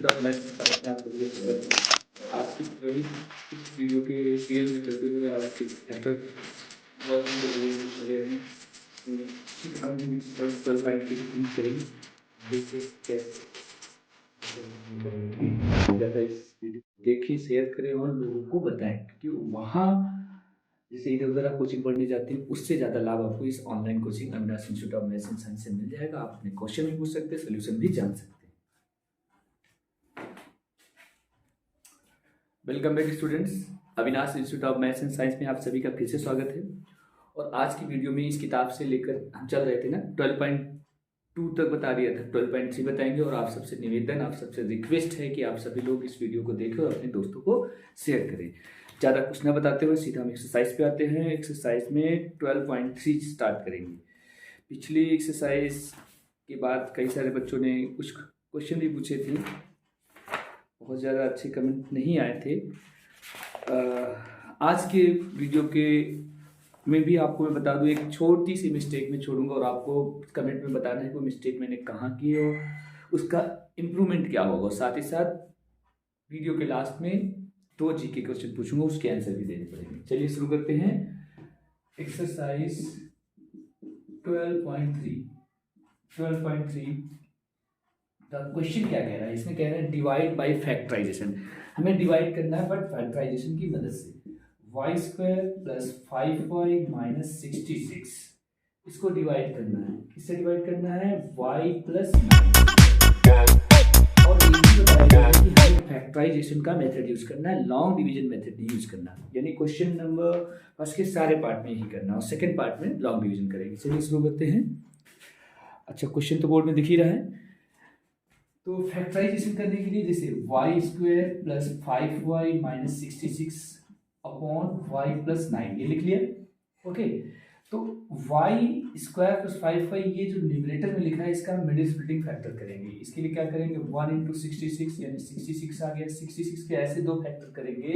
Institute of maths में आपको आज की जो इस वीडियो के सीरीज में करते हुए आपके चैप्टर वर्क में चले रहे हैं हम फर्स्ट फाइंड की करेंगे देखिए कैसे ज़्यादा इस वीडियो देखिए शेयर करें और लोगों को बताएं कि वहाँ जैसे इधर उधर आप कोचिंग पढ़ने जाते हैं उससे ज़्यादा लाभ आपको इस online coaching Avinash institute of maths and science से मिल जाएगा। आप अपने क्वेश्चन भी पूछ सकते हैं, सोल्यूशन भी जान सकते हैं। Welcome back students, Avinash institute of maths and science में आप सभी का फिर से स्वागत है। और आज की वीडियो में इस किताब से लेकर हम चल रहे थे ना 12.2 तक बता दिया था, 12.3 बताएंगे। और आप सबसे निवेदन, आप सबसे रिक्वेस्ट है कि आप सभी लोग इस वीडियो को देखें और अपने दोस्तों को शेयर करें। ज़्यादा कुछ ना बताते हुए सीधा हम एक्सरसाइज पे आते हैं। एक्सरसाइज में 12.3 स्टार्ट करेंगे। पिछली एक्सरसाइज के बाद कई सारे बच्चों ने कुछ क्वेश्चन भी पूछे थे, बहुत ज़्यादा अच्छे कमेंट नहीं आए थे। आज के वीडियो के में भी आपको मैं बता दूं, एक छोटी सी मिस्टेक में छोड़ूंगा और आपको कमेंट में बताना है कि वो मिस्टेक मैंने कहाँ की और उसका इम्प्रूवमेंट क्या होगा। साथ ही साथ वीडियो के लास्ट में 2 जीके क्वेश्चन पूछूंगा, उसके आंसर भी देने पड़ेंगे। चलिए शुरू करते हैं। एक्सरसाइज 12.3 क्वेश्चन क्या कह रहा है? इसमें कह रहा है डिवाइड बाय फैक्टराइजेशन। हमें डिवाइड करना है बट फैक्टराइजेशन की मदद से। Y square plus 5y minus 66 इसको डिवाइड करना है। किससे डिवाइड करना है? y plus 9। और ये भी बताया गया है कि हमें फैक्टराइजेशन का मेथड यूज करना है, लॉन्ग डिवीजन मेथड नहीं यूज करना। यानी क्वेश्चन नंबर फर्स्ट के सारे पार्ट में ही करना और सेकंड पार्ट में लॉन्ग डिवीजन करेंगे। चलिए शुरू करते हैं। अच्छा, क्वेश्चन तो बोर्ड में दिख ही रहा है। तो फैक्टराइजेशन करने के लिए जैसे y square plus 5y minus 66 upon y plus 9 ये लिख लिया। ओके, तो वाई स्क्वायर प्लस 5y ये जो न्यूमरेटर में लिखा है इसका मिडिल स्प्लिटिंग फैक्टर करेंगे। इसके लिए क्या करेंगे? 1 इंटू 66 यानी 66 आ गया। 66 के ऐसे 2 फैक्टर करेंगे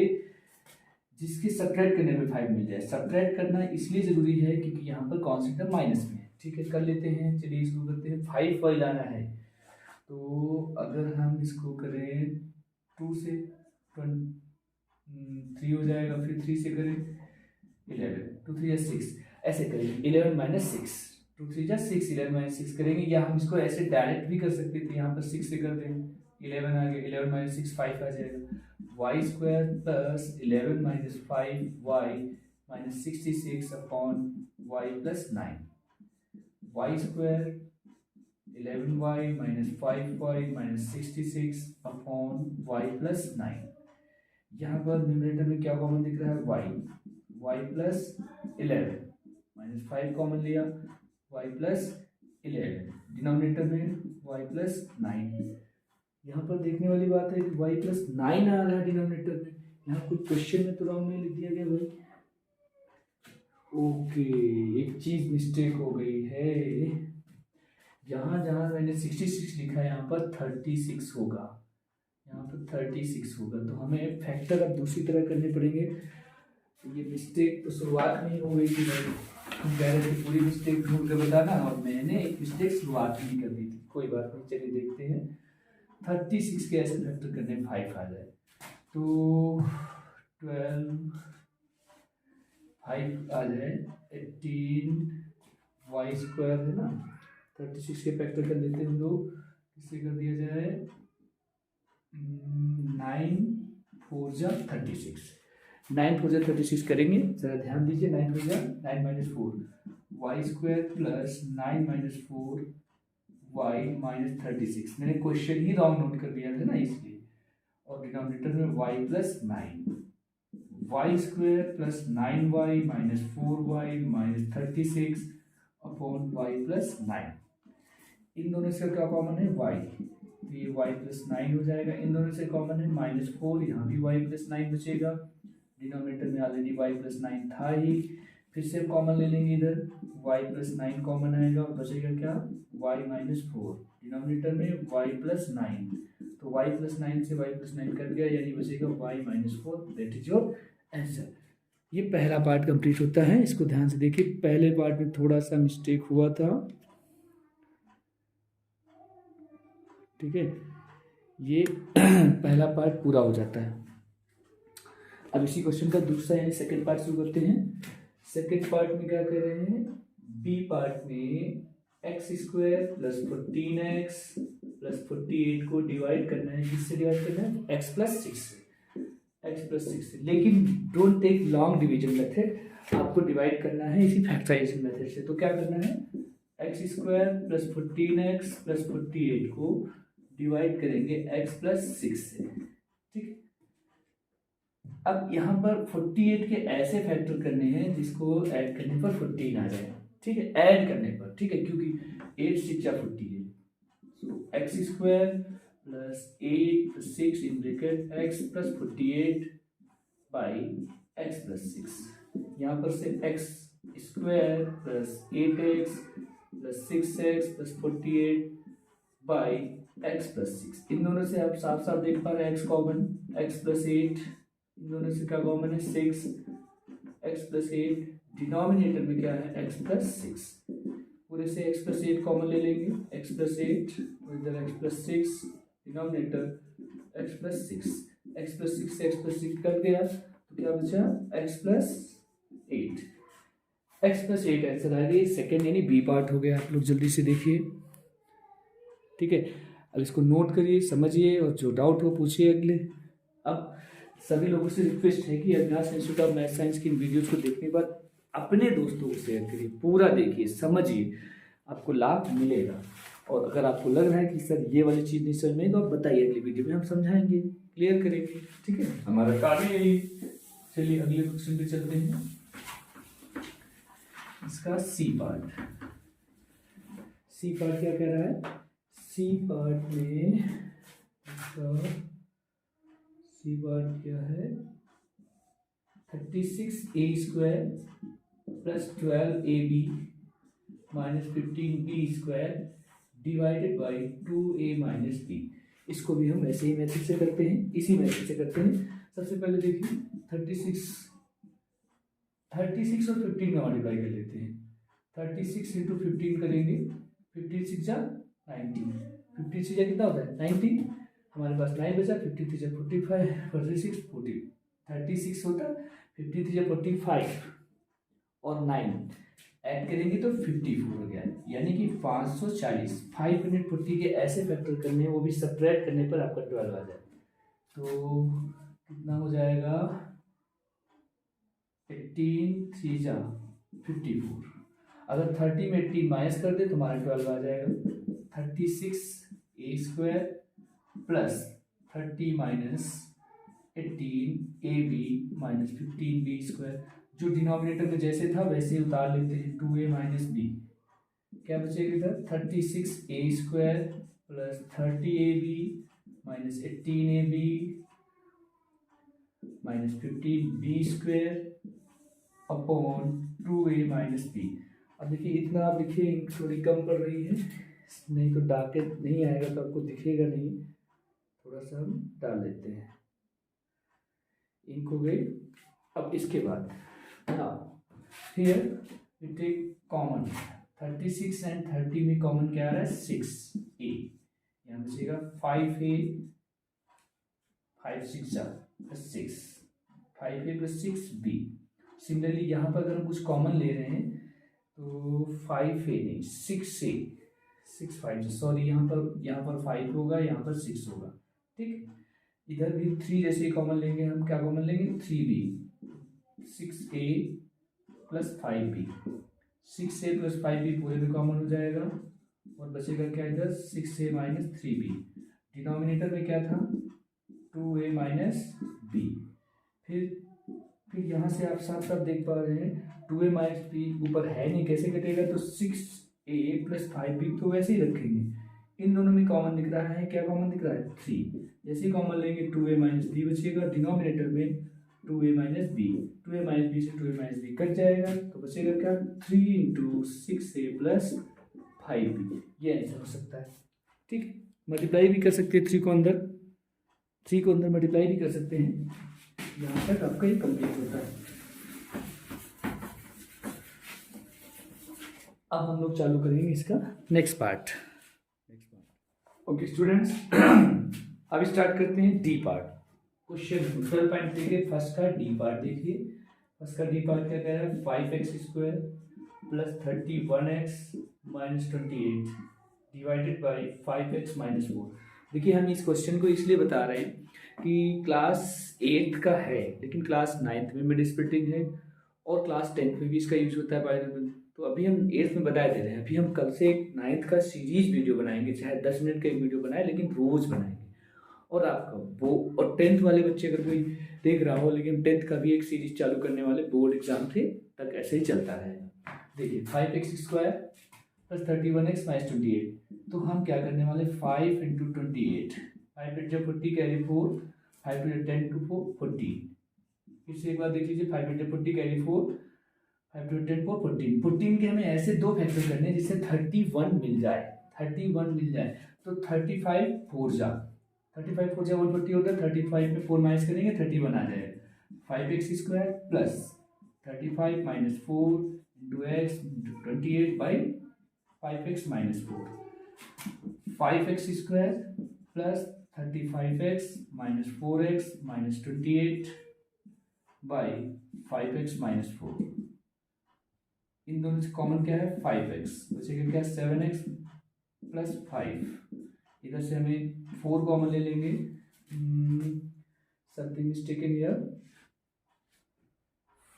जिसके सब्ट्रैक्ट करने में 5 मिल जाए। सब्ट्रैक्ट करना इसलिए जरूरी है क्योंकि यहाँ पर कौन सी टर्म माइनस में है। ठीक है, कर लेते हैं। चलिए शुरू करते हैं। 5y लाना है तो अगर हम इसको करें 2 से 3 हो जाएगा, फिर 3 से करें 11, 2 3 6 ऐसे करेंगे। 11 माइनस 6, 2 3 6, 11 माइनस 6 करेंगे। या हम इसको ऐसे डायरेक्ट भी कर सकते थे, यहाँ पर 6 से कर दें, 11 आ गया, 11 माइनस 6 5 आ जाएगा। Y square plus 11 minus 5y minus 66 upon y plus 9। Y square 11y minus 5y minus 66 upon y plus 9। यहाँ पर न्यूमरेटर में क्या कॉमन दिख रहा है? y प्लस 11 माइनस 5 कॉमन लिया, y प्लस 11। डिनोमिनेटर में y प्लस 9। यहाँ पर देखने वाली बात है कि y प्लस 9 आ रहा है डिनोमिनेटर में। यहाँ कुछ क्वेश्चन में तो रॉन्ग नहीं लिख दिया गया भाई। ओके, एक चीज मिस्टेक हो गई है। जहाँ जहाँ मैंने 66 लिखा है यहाँ पर 36 होगा, यहाँ पर 36 होगा। तो हमें फैक्टर अब दूसरी तरह करने पड़ेंगे। ये मिस्टेक तो शुरुआत में ही हो गई थी भाई। हम कह रहे थे पूरी मिस्टेक ढूंढ के बताना और मैंने एक मिस्टेक शुरुआत में ही कर दी थी। कोई बात नहीं, चलिए देखते हैं। 36 के ऐसे फैक्टर करने 5 आ जाए तो 12 5 आ जाए 18 वाई स्क्वायर है ना। 36 के फैक्टर कर लेते हैं हम लोग। किससे कर दिया जाए? 9 4 जा 36, 9 4 जा 36 करेंगे। जरा ध्यान दीजिए। 9 4 जा 9 minus 4 y square plus 9 minus 4 y minus 36। मैंने क्वेश्चन ही रॉन्ग नोट कर दिया था ना इसलिए। और डिनोमिनेटर में y plus 9, y square plus 9y minus 4y minus 36 upon y plus 9। इन दोनों से क्या कॉमन है? y, तो ये y प्लस 9 हो जाएगा। इन दोनों से कॉमन है माइनस 4, यहाँ भी y प्लस 9 बचेगा। डिनोमिनेटर में ऑलरेडी y प्लस 9 था ही। फिर से कॉमन ले लेंगे, इधर y प्लस 9 कॉमन आएगा और बचेगा क्या? y minus 4। डिनोमिनेटर में y प्लस 9, तो y प्लस 9 से y प्लस 9 कट गया यानी बचेगा y minus 4। That is your answer. ये पहला पार्ट कंप्लीट होता है। इसको ध्यान से देखिए। पहले पार्ट में थोड़ा सा मिस्टेक हुआ था, ठीक है। ये पहला पार्ट पूरा हो जाता है। अब इसी क्वेश्चन का दूसरा यानी सेकंड पार्ट शुरू करते हैं। सेकंड पार्ट में क्या कर रहे हैं, बी पार्ट में x square plus 14x plus 48 को डिवाइड करना है। किससे डिवाइड करना है, x प्लस 6 से। लेकिन don't take long division method, आपको डिवाइड करना है इसी फैक्टराइजेशन मेथड से। तो क्या करना है, x square plus 14x plus 48 को डिवाइड करेंगे x प्लस 6 से। ठीक, अब यहाँ पर 48 के ऐसे फैक्टर करने हैं जिसको ऐड करने पर 14 आ जाए। ठीक है, ऐड करने पर, ठीक है, क्योंकि 8 6 या 48, so x square plus 8 plus 6 in bracket x plus 48 by x plus 6। यहाँ पर से x square plus 8x plus 6x plus 48 by x plus 6। इन दोनों से आप साफ साफ देख पा रहे हैं एक्स कॉमन, एक्स प्लस 8, इन दोनों से क्या कॉमन है 6, एक्स प्लस 8, डिनोमिनेटर में क्या है x प्लस 6। पूरे से x प्लस 8 कॉमन ले लेंगे, x प्लस 8 और इधर x plus 6, denominator x plus 6, x plus 6 से x प्लस 6 कट गया तो क्या बचा x plus 8, x plus 8 answer आ गई। सेकेंड यानी बी पार्ट हो गया। आप लोग जल्दी से देखिए, ठीक है। अब इसको नोट करिए, समझिए और जो डाउट हो पूछिए अगले। अब सभी लोगों से रिक्वेस्ट है कि Avinash institute of math science की इन वीडियोस को देखने के बाद अपने दोस्तों को शेयर करिए, पूरा देखिए, समझिए, आपको लाभ मिलेगा। और अगर आपको लग रहा है कि सर ये वाली चीज़ नहीं समझ में, तो आप बताइए, अगली वीडियो में हम समझाएंगे, क्लियर करेंगे, ठीक है। हमारा कार्य यही। चलिए अगले क्वेश्चन पे चलते हैं। इसका सी पार्ट क्या कह रहा है, सी पार्ट में इसका सी पार्ट क्या है, 36a square plus 12ab minus 15b square divided by 2a minus b। इसको भी हम ऐसे ही मेथड से करते हैं, इसी मेथड से करते हैं। सबसे पहले देखिए 36 और 15 में मल्टीप्लाई कर लेते हैं। 36 इंटू 15 करेंगे, 15 6 जा 90, 15 6 जा कितना होता है 90, हमारे पास 9 बचा, 50 3 जा 45, 46 40, 36 होता, 50 3 जा 45 और 9 ऐड करेंगे तो 54 हो गया, यानी कि 540। 540 के ऐसे फैक्टर करने हैं, वो भी सब्ट्रैक्ट करने पर आपका 12 आ जाए तो कितना हो जाएगा, 18 3 जा 54। अगर 30 में 18 माइनस कर दे तो हमारा 12 आ जाएगा। 36a square plus 30 minus 18ab minus 15b square. जो डिनोमिनेटर में जैसे था वैसे ही उतार लेते हैं, 2a माइनस b, क्या बचेगा इधर 36a square plus 30ab minus 18ab minus 15b square upon 2a minus b। अब देखिए इतना आप लिखिए, थोड़ी कम पड़ रही है, नहीं तो डाके नहीं आएगा तो आपको दिखेगा नहीं, थोड़ा सा हम डाल देते हैं, इंक हो गई। अब इसके बाद here we take common 36 and 30 में कॉमन क्या आ रहा है 6a, यहाँ बचेगा 5a 5 6 plus 6, 5a plus 6b। Similarly यहाँ पर अगर हम कुछ कॉमन ले रहे हैं तो 5a नहीं 6a, 6 5 सॉरी, यहाँ पर 5 होगा, यहाँ पर 6 होगा, ठीक। इधर भी 3 जैसे कॉमन लेंगे, हम क्या कॉमन लेंगे 3b, 6a plus 5b, 6a plus 5b पूरे में कॉमन हो जाएगा और बचेगा क्या इधर 6a माइनस 3b। डिनोमिनेटर में क्या था 2a माइनस b। फिर यहाँ से आप साथ साथ देख पा रहे हैं 2a माइनस b ऊपर है नहीं, कैसे कटेगा, तो 6a प्लस 5b तो वैसे ही रखेंगे। इन दोनों में कॉमन दिख रहा है, क्या कॉमन दिख रहा है 3, जैसे ही कॉमन लेंगे 2a माइनस b बचेगा, डिनोमिनेटर में 2a minus b, 2a minus b से 2a माइनस b कट जाएगा तो बचेगा क्या 3 इंटू 6a प्लस 5b। ये आंसर हो सकता है, ठीक। मल्टीप्लाई भी कर सकते हैं 3 को अंदर मल्टीप्लाई भी कर सकते हैं। यहाँ तक आपका ये कंप्लीट होता है। अब हम लोग चालू करेंगे इसका नेक्स्ट पार्ट। ओके स्टूडेंट्स, अब स्टार्ट करते हैं डी पार्ट। क्वेश्चन 12.3 के फर्स्ट का डी पार्ट देखिए। फर्स्ट का डी पार्ट क्या कह रहा है, 5x² plus 31x minus 28 divided by 5x minus 4। देखिए हम इस क्वेश्चन को इसलिए बता रहे हैं कि क्लास 8th का है, लेकिन क्लास 9th में मिड स्प्लिटिंग है और क्लास 10th में भी इसका यूज होता है बायनोमियल। तो अभी हम 8th में बता दे रहे हैं। अभी हम कल से एक 9th का सीरीज वीडियो बनाएंगे, चाहे 10 मिनट का एक वीडियो बनाए, लेकिन रोज बनाएंगे। और आपका वो और 10th वाले बच्चे अगर कोई देख रहा हो, लेकिन 10th का भी एक सीरीज चालू करने वाले, बोर्ड एग्जाम थे तक ऐसे ही चलता रहेगा। देखिए 5x² प्लस 31x माइनस 28। तो हम क्या करने वाले, 5 into 28, 5 into 40 carry 4, 5 into 10 to 40। फिर से एक बार देख लीजिए, 5 इंटू 40 कैरी 4, 5 इंटू 10 4 14। 14 के हमें ऐसे दो फैक्टर करने जिससे 31 मिल जाए, 31 मिल जाए। तो 35 4 जा 35 4 जा 140 होगा। 35 में 4 माइनस करेंगे 31 आ जाएगा। 5x² plus 35 minus 4 into x 28 by 5x minus 4। 5x² plus 35x minus 4x minus 28 by 5x minus 4। इन दोनों से कॉमन क्या है, 5x बचेगा क्या, 7x प्लस 5। इधर से हमें 4 कॉमन ले लेंगे, समथिंग मिस्टेकन हियर।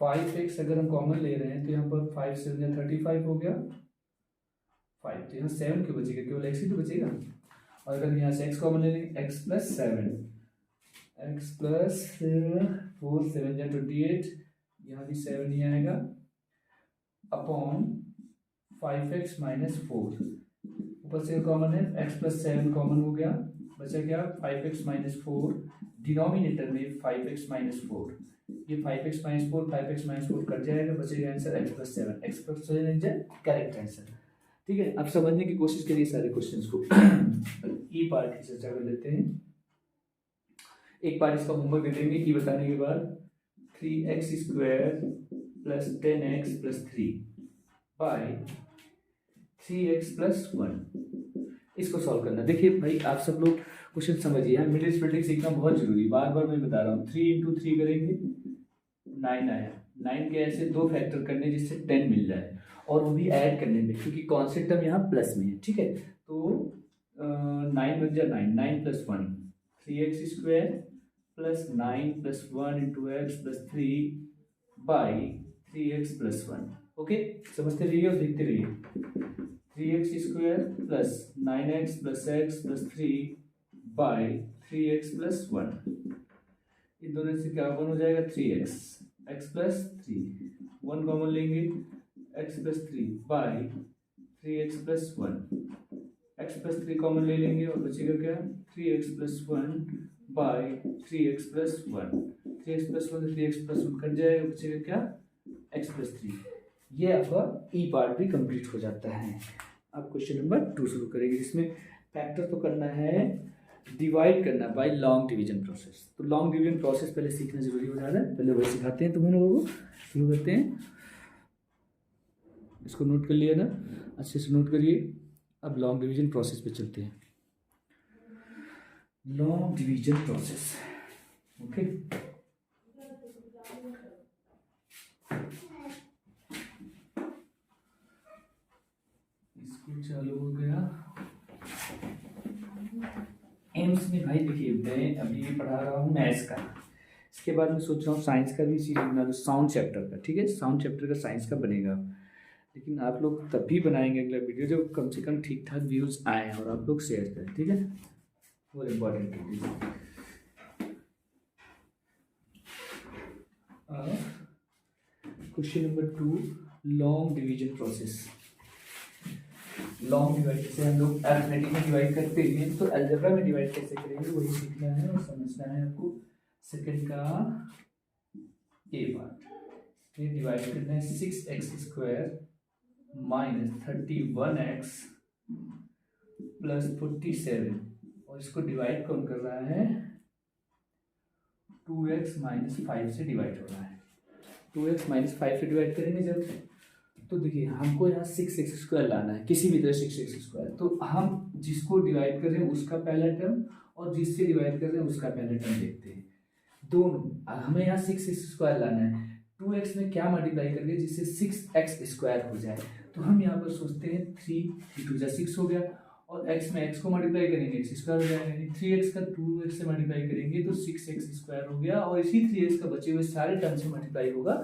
5x अगर हम कॉमन ले रहे हैं तो यहाँ पर 5 से 35 हो गया 5। तो यहाँ 7 क्यों बचेगा, केवल x ही तो बचेगा। और अगर यहाँ से x कॉमन ले लेंगे, x प्लस 7, x प्लस 4 7 या 28, यहाँ भी 7 ही आएगा अपॉन 5x माइनस 4। ऊपर से कॉमन है, x प्लस 7 कॉमन हो गया, बचा क्या 5x माइनस 4। डिनोमिनेटर में 5x माइनस 4, ये 5x minus 4 5x minus 4 cut जाएगा, बचेगा answer x plus 7। x plus 7 correct answer. ठीक है, अब समझने की कोशिश करिए सारे क्वेश्चंस को। ई पार्ट की चर्चा कर लेते हैं। एक पार्ट इसका होमवर्क दे देंगे ई बताने के बाद। 3x² plus 10x plus 3 by 3x plus 1, इसको सॉल्व करना। देखिए भाई आप सब लोग क्वेश्चन समझिए, मिडिल स्प्लिटिंग सीखना बहुत जरूरी है, बार बार मैं बता रहा हूँ। 3 इंटू 3 करेंगे 9 आया, 9 के ऐसे दो फैक्टर करने जिससे 10 मिल जाए, और वो भी ऐड करने में, क्योंकि कॉन्सेप्ट टर्म यहाँ प्लस में है। ठीक है, तो 9 बन जाए 9, 9 plus 1 3x² plus 9 plus 1 into x plus 3 by 3x plus 1। Okay, समझते रहिए और देखते रहिए। 3x² plus 9x plus x plus 3 by 3x plus 1। इन दोनों से क्या वन हो जाएगा, 3x, x प्लस 3, 1 कॉमन लेंगे, x plus 3 by 3x plus 1। x plus 3 common ले लेंगे और बचेगा क्या, 3x plus 1 by 3x plus 1। 3x plus 1 3x plus 1 cut जाएगा, बचेगा क्या, x प्लस 3। ये आपका ई पार्ट भी कंप्लीट हो जाता है। अब क्वेश्चन नंबर 2 शुरू करेंगे, जिसमें फैक्टर तो करना है, डिवाइड करना बाय लॉन्ग डिवीजन प्रोसेस। तो लॉन्ग डिवीजन प्रोसेस पहले सीखना जरूरी हो जाता है, पहले वही सिखाते हैं तुम लोगों को। शुरू करते हैं, इसको नोट कर लिया ना, अच्छे से नोट करिए। अब लॉन्ग डिवीजन प्रोसेस पे चलते हैं। Long division process, okay. इसको चालू हो गया। एम्स में भाई देखिए, मैं अभी पढ़ा रहा हूँ मैथ्स का, इसके बाद मैं सोच रहा हूँ साइंस का भी सीरीज बना दो, साउंड चैप्टर का। ठीक है, साउंड चैप्टर का साइंस का बनेगा, लेकिन आप लोग तब भी बनाएंगे अगला वीडियो जब कम से कम ठीक ठाक व्यूज़ आए और आप लोग शेयर करें। ठीक है, वो इम्पोर्टेंट है। Question number 2, long division process. Long divide से हम लोग अरिथमेटिक में डिवाइड करते हैं, तो अलजेब्रा में डिवाइड कैसे करेंगे वही सीखना है और समझना है आपको। सेकंड का ए पार्ट, ये डिवाइड करना है 6x² माइनस 31x प्लस 47, और इसको डिवाइड कौन कर रहा है, 2x माइनस 5 से डिवाइड हो रहा है। 2x माइनस 5 से डिवाइड करेंगे जब, तो देखिए हमको यहाँ 6x² लाना है, किसी भी तरह 6x²। तो हम जिसको डिवाइड कर रहे हैं उसका पहला टर्म और जिससे डिवाइड कर रहे हैं उसका पहले टर्म देखते हैं। दोनों हमें यहाँ 6x² लाना है, 2x में क्या मल्टीप्लाई करके जिससे 6x² हो जाए, तो हम यहाँ पर सोचते हैं 3 2 6 हो गया, और x में x को मल्टीप्लाई करेंगे x² हो जाएगा, यानी 3x का 2x से मल्टीप्लाई करेंगे तो 6x² हो गया, और इसी 3x का बचे हुए सारे टर्म से मल्टीप्लाई होगा,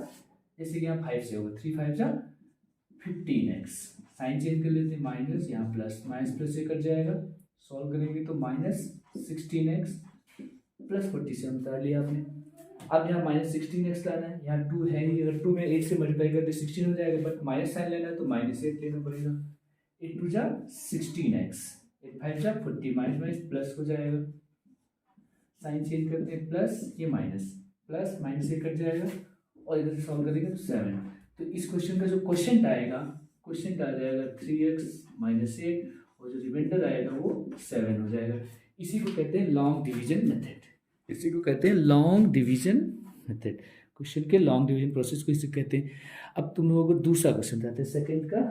जैसे कि यहाँ 5 से होगा, 3 5 जा 15x, साइन चेंज कर लेते हैं माइनस, यहाँ प्लस, माइनस प्लस से कट जाएगा, सॉल्व करेंगे तो -16x प्लस 47 उतार लिया आपने। अब यहाँ -16x लाना है, यहाँ 2 है ही, अगर 2 में 8 से मल्टीप्लाई करते 16 हो जाएगा, बट माइनस साइन लेना है तो -8 लेना पड़ेगा। 8 2 जा 16x, 8 5 जा 40, माइनस माइनस प्लस हो जाएगा, साइन चेंज करते हैं प्लस, ये माइनस, प्लस माइनस से कट जाएगा, और इधर से सॉल्व करेंगे तो 7। तो इस क्वेश्चन का जो क्वेश्चन आएगा, क्वेश्चन आ जाएगा 3x - 8, और जो रिमाइंडर आएगा वो 7 हो जाएगा। इसी को कहते हैं लॉन्ग डिवीजन मेथड, इसी को कहते हैं लॉन्ग डिवीजन मेथड। क्वेश्चन के लॉन्ग डिवीजन प्रोसेस को इसे कहते हैं। अब तुम लोगों को दूसरा क्वेश्चन रहता है, सेकंड का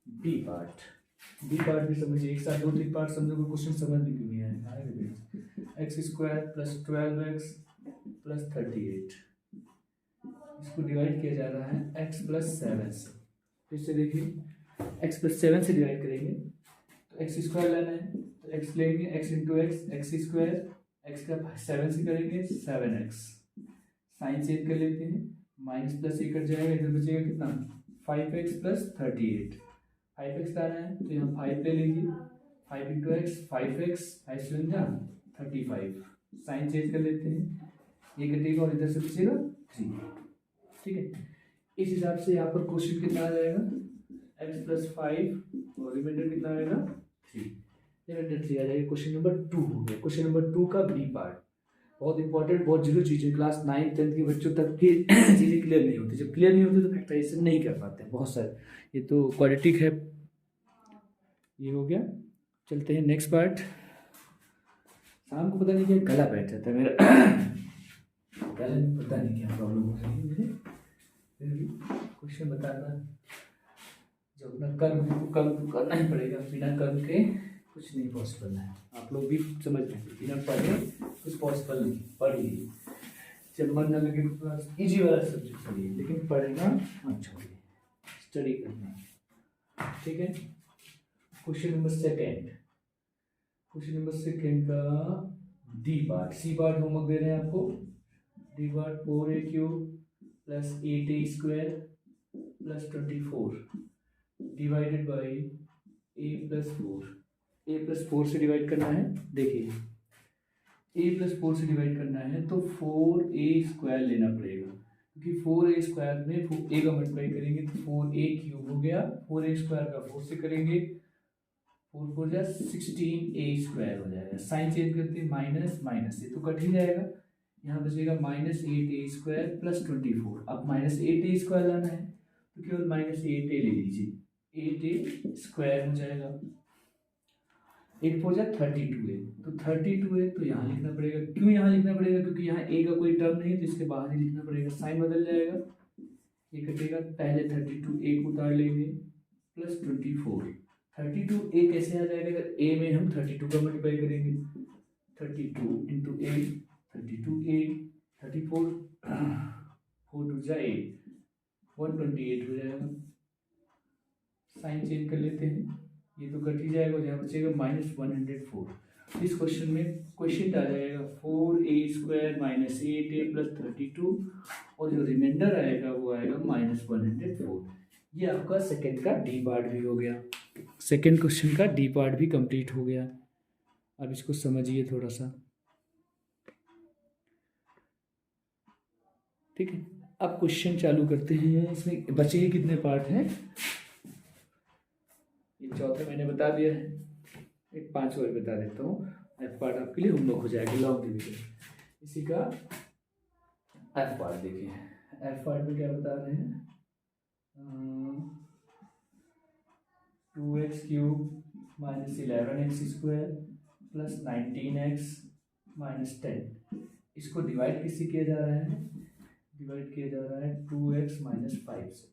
बी पार्ट भी समझिए, एक साथ 2-3 पार्ट समझोगे क्वेश्चन समझ में क्यों नहीं आएगा। x² + 12x + 38, इसको डिवाइड किया जा रहा है x + 7 से। फिर से देखिए, x + 7 से डिवाइड करेंगे तो x² लेना है, तो x लेंगे, x × x, x का 7 से करेंगे 7x, साइन चेंज कर लेते हैं, माइनस प्लस से कट जाएगा, इधर बचेगा कितना 5x + 38, 5x लाना है तो यहाँ 5 ले लीजिए, 5 × x 5x, 5 7 जा 35, साइन चेंज कर लेते हैं, ये कटेगा और इधर से बचेगा 3, ठीक है। इस हिसाब से यहाँ पर क्वेश्चन कितना आ जाएगा, x + 5 और रिमाइंडर कितना आएगा 3, रिमाइंडर 3 आ जाएगा। क्वेश्चन नंबर 2 हो गया। क्वेश्चन नंबर 2 का बी पार्ट बहुत इंपॉर्टेंट, बहुत जीरो चीज़ें, क्लास 9 10 के बच्चों तक की चीज़ें क्लियर नहीं होती, जब क्लियर नहीं होती तो फैक्टराइजेशन नहीं कर पाते बहुत सारे, ये तो क्वाड्रेटिक है। ये हो गया, चलते हैं नेक्स्ट पार्ट। शाम को पता नहीं क्या गला बैठ जाता है मेरा गले में पता नहीं क्या प्रॉब्लम हो रही है मुझे, फिर भी क्वेश्चन बताना जो अपना कर्म तो करना ही पड़ेगा, बिना कर्म के कुछ नहीं पॉसिबल है। आप लोग भी समझ लें, बिना पढ़े कुछ पॉसिबल नहीं, पढ़िए, जब मन न लगे तो इजी वाला सब्जेक्ट पढ़िए, लेकिन पढ़ना मत छोड़िए, स्टडी करना, ठीक है। क्वेश्चन नंबर सेकेंड का D part, C part homework दे रहे हैं आपको। D part 4a³ + 8a² + 24 divided by a + 4, a + 4 से डिवाइड करना है। देखिए a + 4 से डिवाइड करना है तो 4a² लेना पड़ेगा, क्योंकि 4a² में a का मल्टीप्लाई करेंगे तो 4a³ हो गया, 4a² का 4 से करेंगे 4 4 जा 16a² हो जाएगा, साइन चेंज करते हैं माइनस माइनस से तो कट ही जाएगा, यहाँ बचेगा -8a² + 24। अब -8a² लाना है तो केवल -8a ले लीजिए, 8a² हो जाएगा, 8 4 जा 32a, तो 32a तो यहाँ लिखना पड़ेगा। क्यों यहाँ लिखना पड़ेगा, क्योंकि यहाँ a का कोई टर्म नहीं है तो इसके बाहर ही लिखना पड़ेगा, साइन बदल जाएगा, ये कटेगा, पहले 32a को उतार लेंगे + 24, 32a कैसे आ जाएगा, अगर a में हम 32 का मल्टीप्लाई करेंगे, 32 × a 32a 34 4 2 जा 8 128 हो जाएगा, साइन चेंज कर लेते हैं, ये तो कट ही जाएगा, यहाँ बचेगा -104। इस क्वेश्चन में क्वेश्चन आ जाएगा 4a² - 8a + 32, और जो रिमाइंडर आएगा वो आएगा -104। ये आपका सेकंड का डी पार्ट भी हो गया, सेकंड क्वेश्चन का डी पार्ट भी कंप्लीट हो गया। अब इसको समझिए थोड़ा सा, ठीक है। अब क्वेश्चन चालू करते हैं। इसमें बचे ही कितने पार्ट हैं, ये चौथा मैंने बता दिया है, एक 5 और बता देता हूँ, एफ पार्ट आपके लिए होमवर्क हो जाएगा, लॉन्ग डिवीजन। इसी का एफ पार्ट देखिए, एफ पार्ट में क्या बता रहे हैं, 2x³ - 11x² + 19x - 10, इसको डिवाइड किससे किया जा रहा है, डिवाइड किया जा रहा है 2x - 5 से।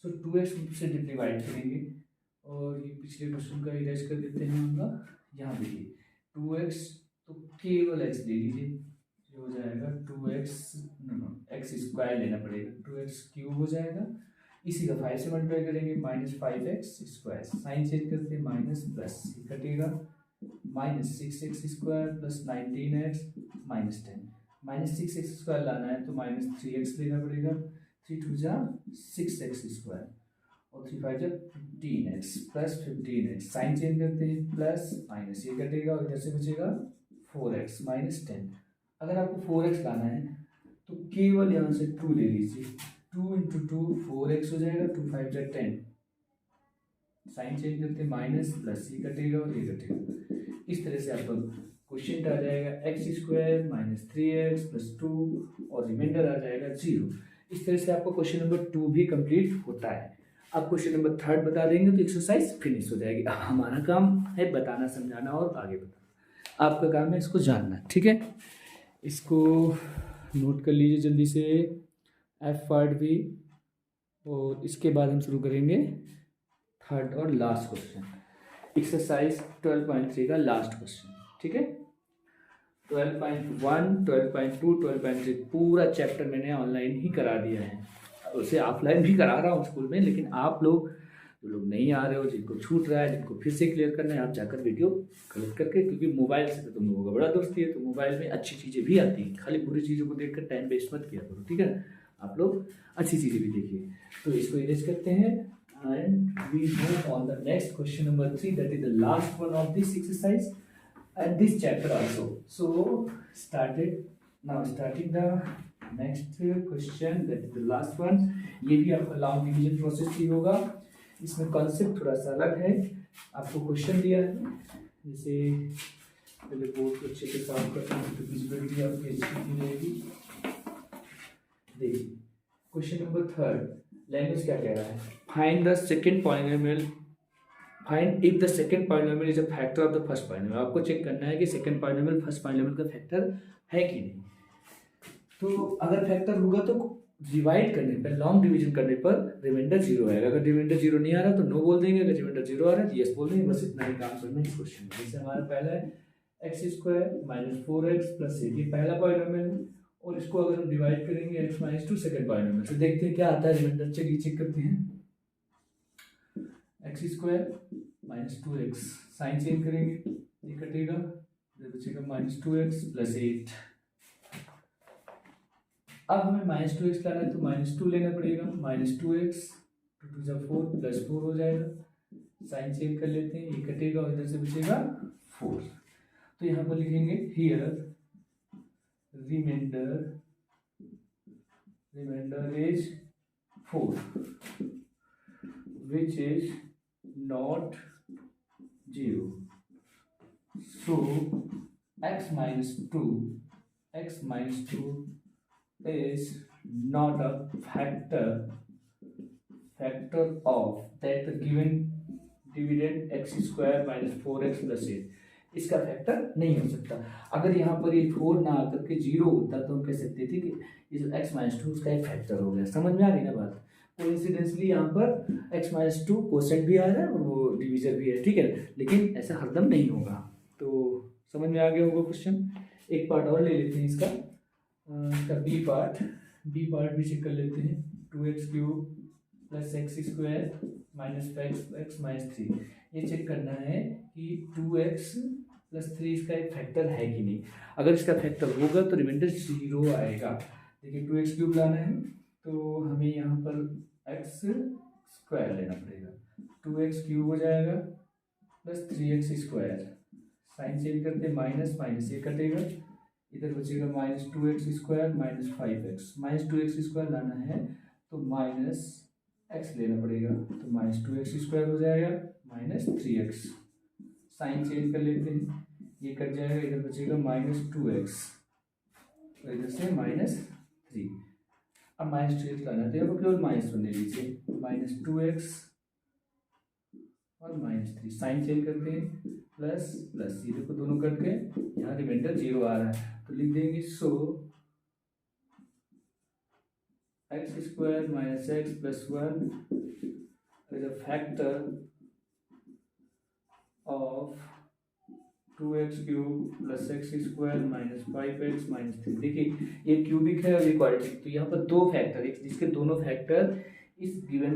सो 2x से डिवाइड करेंगे, और ये पिछले क्वेश्चन का इरेज कर देते हैं हम लोग, यहाँ देखिए 2x, तो केवल x ले लीजिए, ये हो जाएगा 2x, एक्स स्क्वायर लेना पड़ेगा, 2x क्यूब हो जाएगा। इसी का 5 से मल्टीप्लाई करेंगे, -5x², साइन चेंज करते हैं, माइनस प्लस कटेगा, -6x² प्लस 19x -10, -6x² लाना है तो -3x लेना पड़ेगा, 3 2 जा 6x² और 3 5 जा 15x plus 15x, sign change करते हैं, प्लस माइनस ये कटेगा और इधर से बचेगा 4x -10। अगर आपको 4x लाना है तो केवल यहाँ से 2 ले लीजिए, 2 × 2 4x हो जाएगा, 2 5 जा 10, साइन चेंज करते हैं, माइनस प्लस ये कटेगा और ये कटेगा। इस तरह से आपका क्वेश्चन आ जाएगा x² -3x + 2 और रिमाइंडर आ जाएगा 0। इस तरह से आपका क्वेश्चन नंबर 2 भी कंप्लीट होता है। अब क्वेश्चन नंबर 3 बता देंगे तो एक्सरसाइज फिनिश हो जाएगी। अब हमारा काम है बताना, समझाना और आगे बताना, आपका काम है इसको जानना, ठीक है। इसको नोट कर लीजिए जल्दी से, F पार्ट भी, और इसके बाद हम शुरू करेंगे थर्ड और लास्ट क्वेश्चन, एक्सरसाइज 12.3 का लास्ट क्वेश्चन, ठीक है। 12.1, 12.2, 12.3 पूरा चैप्टर मैंने ऑनलाइन ही करा दिया है, उसे ऑफलाइन भी करा रहा हूँ स्कूल में, लेकिन आप लोग जो लोग नहीं आ रहे हो, जिनको छूट रहा है, जिनको फिर से क्लियर करना है, आप जाकर वीडियो कलेक्ट करके, क्योंकि मोबाइल से तो तुम लोगों का बड़ा दोस्ती है, तो मोबाइल में अच्छी चीज़ें भी आती हैं, खाली बुरी चीज़ों को देखकर टाइम वेस्ट मत किया करो, ठीक है। आप लोग अच्छी चीज़ें भी देखिए। तो इसको इरेज करते हैं and we move on the next question number 3, that is the last one of this exercise and this chapter also. So starting the next question, that is the last one. ये भी आपका long division process ही होगा, इसमें concept थोड़ा सा अलग है। आपको क्वेश्चन दिया है, जैसे पहले बोर्ड को अच्छे से साफ करते हैं तो विजिबिलिटी आपकी अच्छी रहेगी। देखिए क्वेश्चन नंबर 3, लैंग्वेज क्या कह रहा है, find the second polynomial, find if the second polynomial is a factor of the first polynomial. आपको चेक करना है कि सेकंड पॉलिनोमियल फर्स्ट पॉलिनोमियल का फैक्टर है कि नहीं। तो अगर फैक्टर होगा तो डिवाइड करने पर, लॉन्ग डिवीजन करने पर रिमाइंडर 0 आएगा। अगर रिमाइंडर 0 नहीं आ रहा तो नो बोल देंगे, अगर रिमाइंडर 0 आ रहा है तो यस बोल देंगे। बस इतना ही काम करना है इस क्वेश्चन में। जैसे हमारा पहला है x² - 4x + 8, ये पहला पॉलिनोमियल है, और इसको अगर हम डिवाइड करेंगे x - 2 सेकंड पॉलिनोमियल से, देखते हैं क्या आता है रिमाइंडर। चलिए चेक करते हैं, x² - 2x, साइन चेंज करेंगे, ये कटेगा, इधर बचेगा -2x + 8। अब हमें -2x लाना है तो -2 लेना पड़ेगा, -2x 2 2 जा 4 + 4 हो जाएगा, साइन चेंज कर लेते हैं, ये कटेगा और इधर से बचेगा 4। तो यहाँ पर लिखेंगे here remainder is 4 which is not 0, so x - 2 is not a factor of that given dividend x² - 4x + 8, इसका फैक्टर नहीं हो सकता। अगर यहाँ पर ये 4 ना आकर के 0 होता तो हम कह सकते थे कि ये जो x - 2 उसका एक फैक्टर हो गया। समझ में आ गई ना बात। कोइंसिडेंटली यहाँ पर x - 2 क्वोशेंट भी आ रहा है और वो डिवीजर भी है, ठीक है, लेकिन ऐसा हरदम नहीं होगा। तो समझ में आ गया होगा क्वेश्चन। एक पार्ट और ले लेते हैं इसका बी पार्ट भी चेक कर लेते हैं। 2x³ + x² - 5x - 3, ये चेक करना है कि 2x + 3 इसका एक फैक्टर है कि नहीं। अगर इसका फैक्टर होगा तो रिमाइंडर 0 आएगा। देखिए 2x³ लाना है तो हमें यहाँ पर x² लेना पड़ेगा, 2x³ हो जाएगा + 3x², साइन चेंज करते हैं, माइनस ये कटेगा, इधर बचेगा -2x² - 5x, -2x² लाना है तो -x लेना पड़ेगा, तो -2x² हो जाएगा -3x, साइन चेंज कर लेते हैं, ये कट जाएगा, इधर बचेगा -2x, तो इधर से -3। अब -2x लाना है तो केवल -1 ले लीजिए, -2x और -3, साइन चेंज करते हैं, प्लस ये देखो दोनों कट गए, यहाँ रिमाइंडर 0 आ रहा है तो लिख देंगे सो x² - x + 1 is a factor of 2x³ plus x² minus 5x minus 3। देखिए ये क्यूबिक है और ये क्वाड्रेटिक, तो यहाँ पर दो फैक्टर है जिसके दोनों फैक्टर इस गिवन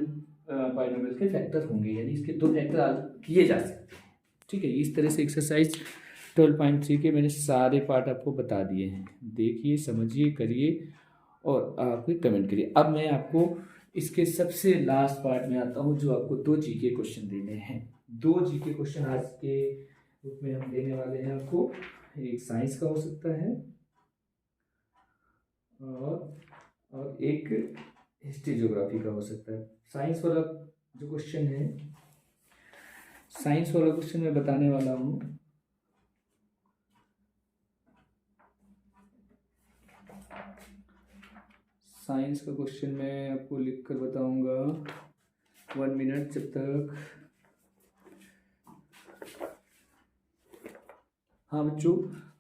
पॉलिनोमियल के फैक्टर होंगे, यानी इसके दो फैक्टर किए जा सकते हैं। ठीक है, इस तरह से एक्सरसाइज 12.3 के मैंने सारे पार्ट आपको बता दिए हैं। देखिए, समझिए, करिए और आप कमेंट करिए। अब मैं आपको इसके सबसे लास्ट पार्ट में आता हूँ, जो आपको 2 जीके क्वेश्चन देने हैं। 2 जीके क्वेश्चन आज के रूप में हम देने वाले हैं आपको। एक साइंस का हो सकता है और एक हिस्ट्री ज्योग्राफी का हो सकता है। साइंस वाला जो क्वेश्चन है, साइंस वाला क्वेश्चन मैं बताने वाला हूँ। साइंस का क्वेश्चन मैं आपको लिख कर बताऊंगा 1 मिनट जब तक। हाँ बच्चों,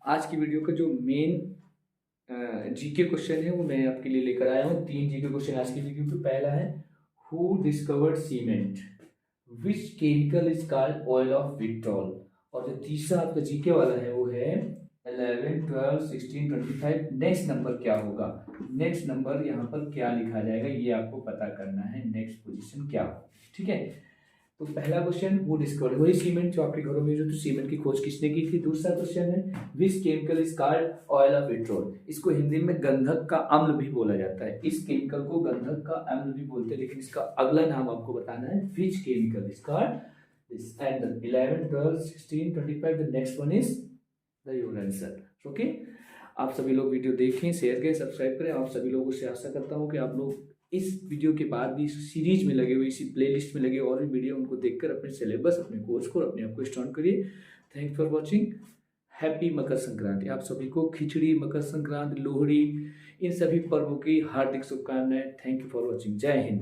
आज की वीडियो का जो मेन जीके क्वेश्चन है वो मैं आपके लिए लेकर आया हूँ। 3 जीके क्वेश्चन आज की वीडियो पे। पहला है who discovered cement, which chemical is called oil of vitriol. और जो तीसरा आपका जीके वाला है वो है 11, 12, 16, 25। नेक्स्ट नंबर क्या होगा, नेक्स्ट नंबर यहाँ पर क्या लिखा जाएगा ये आपको पता करना है। नेक्स्ट पोजीशन क्या हो, ठीक है। तो पहला क्वेश्चन वो डिस्कवर्ड, वही सीमेंट जो आपके घरों में जो तो सीमेंट की खोज किसने की थी। दूसरा क्वेश्चन है which chemical is called oil of vitriol. इसको हिंदी में गंधक का अम्ल भी बोला जाता है। इस केमिकल को गंधक का अम्ल भी बोलते हैं, लेकिन इसका अगला नाम आपको बताना है which chemical is called this. And 11, 12, 16, 25 the next one is the your answer. Okay, आप सभी लोग वीडियो देखें, शेयर करें, सब्सक्राइब करें। आप सभी लोगों से आशा करता हूँ कि आप लोग इस वीडियो के बाद भी इस सीरीज में लगे हुए, इसी प्लेलिस्ट में लगे और भी वीडियो उनको देखकर अपने सिलेबस, अपने कोर्स को, अपने आप को स्ट्रॉन्ग करिए। Thank for watching. Happy Makar Sankranti. आप सभी को खिचड़ी, मकर संक्रांति, लोहड़ी, इन सभी पर्वों की हार्दिक शुभकामनाएं। Thank you for watching. जय हिंद।